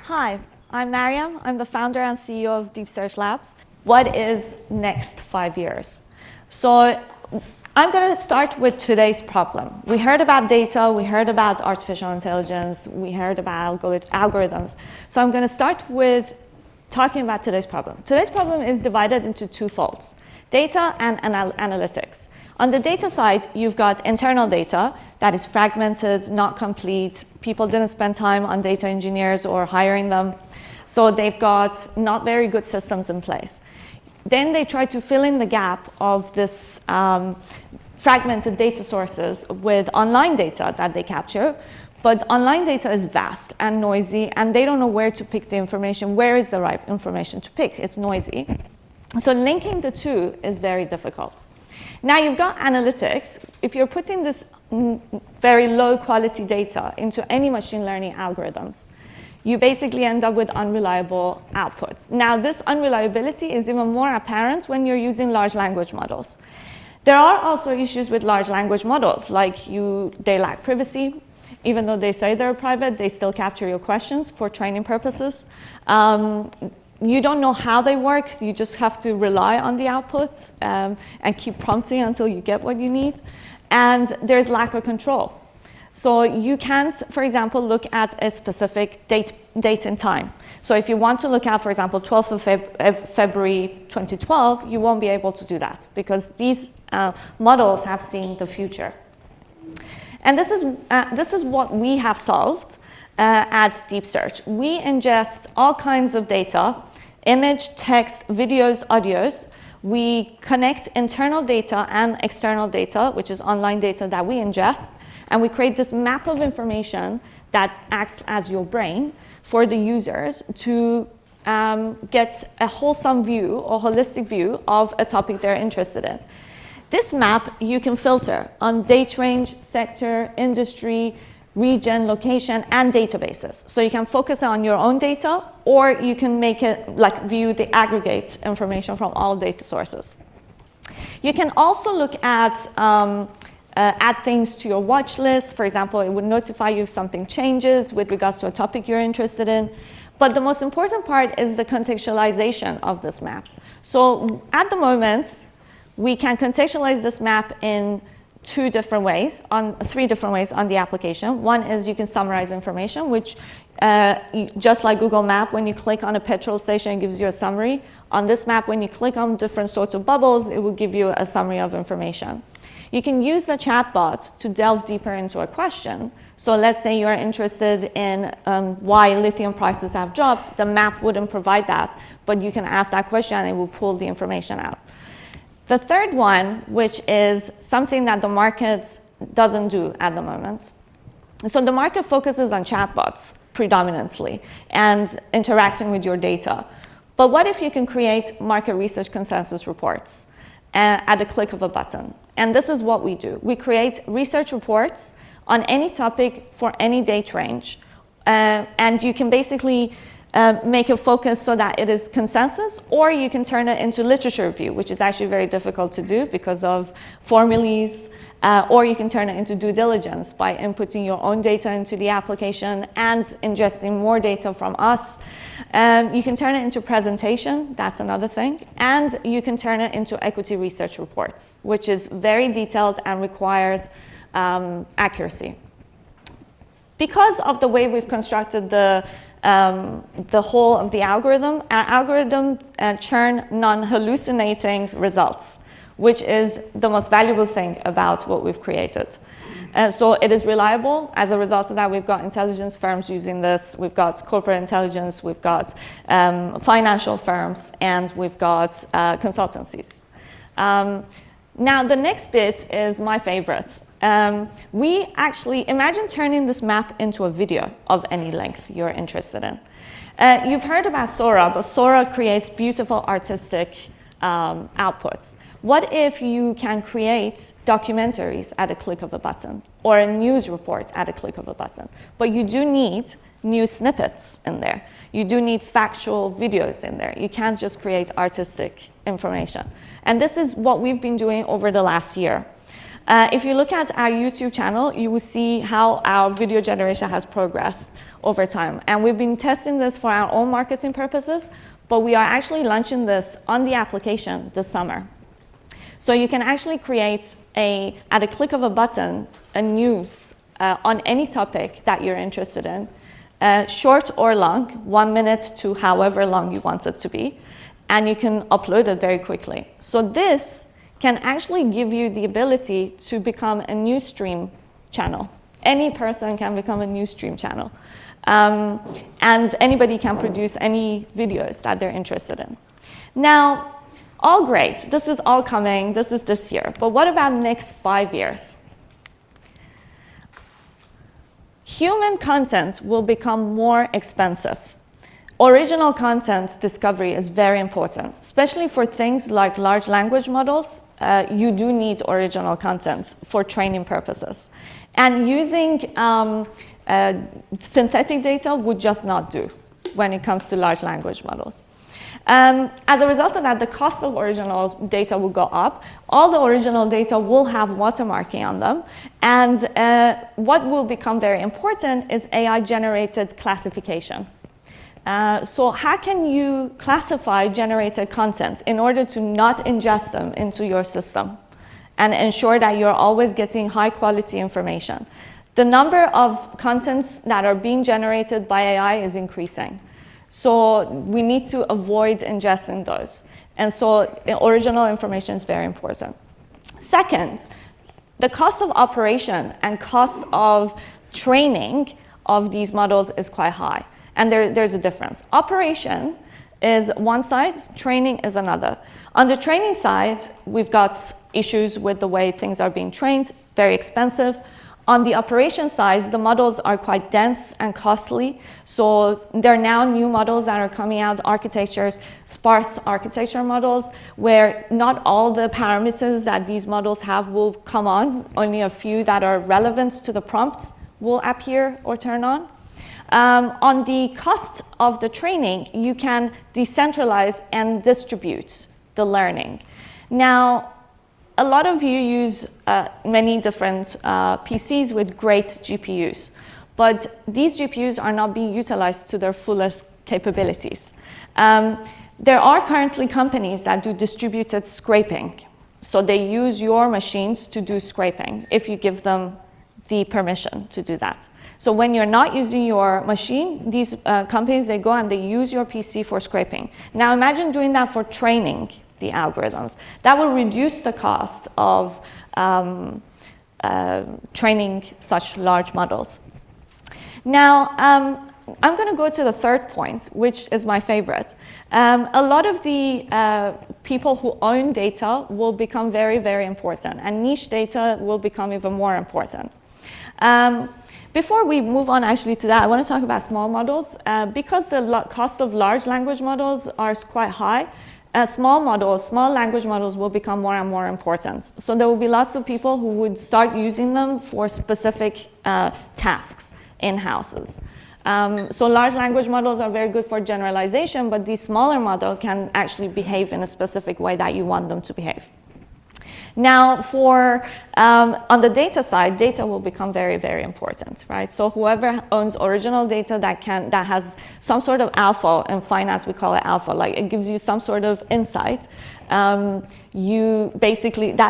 Hi, I'm Maryam. I'm the founder and CEO of DeepSearch Labs. What is next 5 years? So I'm going to start with today's problem. We heard about data, we heard about artificial intelligence, we heard about algorithms. So I'm going to start with talking about today's problem. Today's problem is divided into two folds: data and analytics. On the data side, you've got internal data that is fragmented, not complete. People didn't spend time on data engineers or hiring them. So they've got not very good systems in place. Then they try to fill in the gap of this fragmented data sources with online data that they capture. But online data is vast and noisy, and they don't know where to pick the information. Where is the right information to pick? It's noisy. So linking the two is very difficult. Now you've got analytics. If you're putting this very low quality data into any machine learning algorithms, you basically end up with unreliable outputs. Now this unreliability is even more apparent when you're using large language models. There are also issues with large language models, like they lack privacy. Even though they say they're private, they still capture your questions for training purposes. You don't know how they work. You just have to rely on the output and keep prompting until you get what you need. And there's lack of control. So you can't, for example, look at a specific date and time. So if you want to look at, for example, 12th of February 2012, you won't be able to do that because these models have seen the future. And this is what we have solved at DeepSearch. We ingest all kinds of data: image, text, videos, audios. We connect internal data and external data, which is online data that we ingest, and we create this map of information that acts as your brain for the users to get a wholesome view or holistic view of a topic they're interested in. This map you can filter on date range, sector, industry, region, location, and databases. So you can focus on your own data, or you can make it view the aggregate information from all data sources. You can also look at add things to your watch list. For example, it would notify you if something changes with regards to a topic you're interested in. But the most important part is the contextualization of this map. So at the moment, we can contextualize this map in three different ways on the application. One is you can summarize information, which just like Google Map, when you click on a petrol station, it gives you a summary. On this map, when you click on different sorts of bubbles, it will give you a summary of information. You can use the chatbot to delve deeper into a question. So let's say you're interested in why lithium prices have dropped. The map wouldn't provide that, but you can ask that question and it will pull the information out. The third one, which is something that the market doesn't do at the moment. So the market focuses on chatbots predominantly and interacting with your data. But what if you can create market research consensus reports at a click of a button? And this is what we do. We create research reports on any topic for any date range. And you can basically make it focus so that it is consensus, or you can turn it into literature review, which is actually very difficult to do because of formulas, or you can turn it into due diligence by inputting your own data into the application and ingesting more data from us. You can turn it into presentation, that's another thing, and you can turn it into equity research reports, which is very detailed and requires accuracy. Because of the way we've constructed the whole of the algorithm, our algorithm churn non-hallucinating results, which is the most valuable thing about what we've created. So it is reliable. As a result of that, we've got intelligence firms using this, we've got corporate intelligence, we've got financial firms, and we've got consultancies. Now the next bit is my favorite. We actually imagine turning this map into a video of any length you're interested in. You've heard about Sora, but Sora creates beautiful artistic outputs. What if you can create documentaries at a click of a button, or a news report at a click of a button? But you do need news snippets in there. You do need factual videos in there. You can't just create artistic information. And this is what we've been doing over the last year. If you look at our YouTube channel, you will see how our video generation has progressed over time. And we've been testing this for our own marketing purposes, but we are actually launching this on the application this summer. So you can actually create, at a click of a button, a news on any topic that you're interested in, short or long, 1 minute to however long you want it to be, and you can upload it very quickly. So this can actually give you the ability to become a news stream channel. Any person can become a news stream channel. And anybody can produce any videos that they're interested in. Now, all great. This is all coming. This is this year. But what about next 5 years? Human content will become more expensive. Original content discovery is very important, especially for things like large language models. You do need original content for training purposes. And using synthetic data would just not do when it comes to large language models. As a result of that, the cost of original data will go up. All the original data will have watermarking on them. And what will become very important is AI-generated classification. So how can you classify generated content in order to not ingest them into your system and ensure that you're always getting high-quality information? The number of contents that are being generated by AI is increasing. So we need to avoid ingesting those. And so original information is very important. Second, the cost of operation and cost of training of these models is quite high. And there's a difference. Operation is one side, training is another. On the training side, we've got issues with the way things are being trained, very expensive. On the operation side, the models are quite dense and costly. So there are now new models that are coming out, architectures, sparse architecture models, where not all the parameters that these models have will come on. Only a few that are relevant to the prompt will appear or turn on. On the cost of the training, you can decentralize and distribute the learning. Now, a lot of you use many different PCs with great GPUs, but these GPUs are not being utilized to their fullest capabilities. There are currently companies that do distributed scraping. So they use your machines to do scraping if you give them the permission to do that. So when you're not using your machine, these companies, they go and they use your PC for scraping. Now imagine doing that for training the algorithms. That will reduce the cost of training such large models. Now, I'm going to go to the third point, which is my favorite. A lot of the people who own data will become very, very important, and niche data will become even more important. Before we move on actually to that, I want to talk about small models. Because the cost of large language models are quite high, small language models will become more and more important. So there will be lots of people who would start using them for specific tasks in houses. So large language models are very good for generalization, but the smaller model can actually behave in a specific way that you want them to behave. Now, on the data side, data will become very, very important, right? So whoever owns original data that has some sort of alpha, in finance we call it alpha, like it gives you some sort of insight. That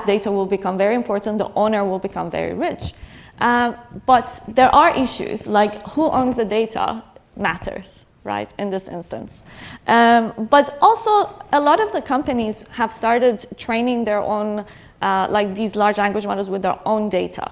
data will become very important. The owner will become very rich. But there are issues like who owns the data matters, right, in this instance. But also, a lot of the companies have started training their own, like these large language models with their own data.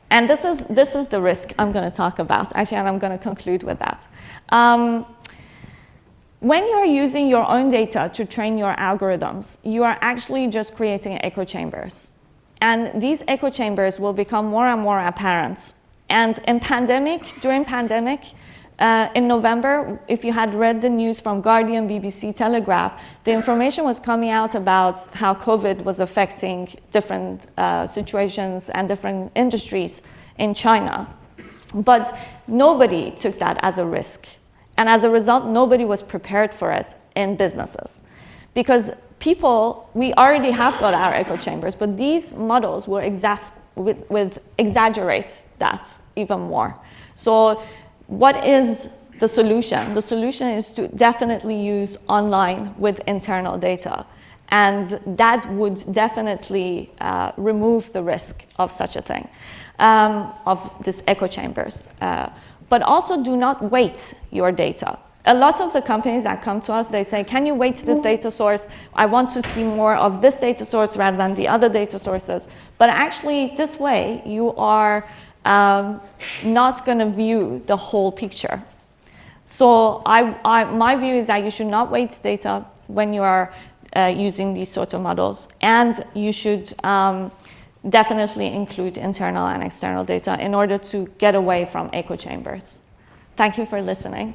And this is the risk I'm going to talk about, actually, and I'm going to conclude with that. When you're using your own data to train your algorithms, you are actually just creating echo chambers. And these echo chambers will become more and more apparent. And during pandemic, in November, if you had read the news from Guardian, BBC, Telegraph, the information was coming out about how COVID was affecting different situations and different industries in China. But nobody took that as a risk. And as a result, nobody was prepared for it in businesses. Because people, we already have got our echo chambers, but these models will exaggerate that even more. So what is the solution? The solution is to definitely use online with internal data. And that would definitely remove the risk of such a thing, of these echo chambers. But also do not weight your data. A lot of the companies that come to us, they say, can you weight this data source? I want to see more of this data source rather than the other data sources. But actually, this way, you are not going to view the whole picture. So my view is that you should not weight data when you are using these sorts of models. And you should definitely include internal and external data in order to get away from echo chambers. Thank you for listening.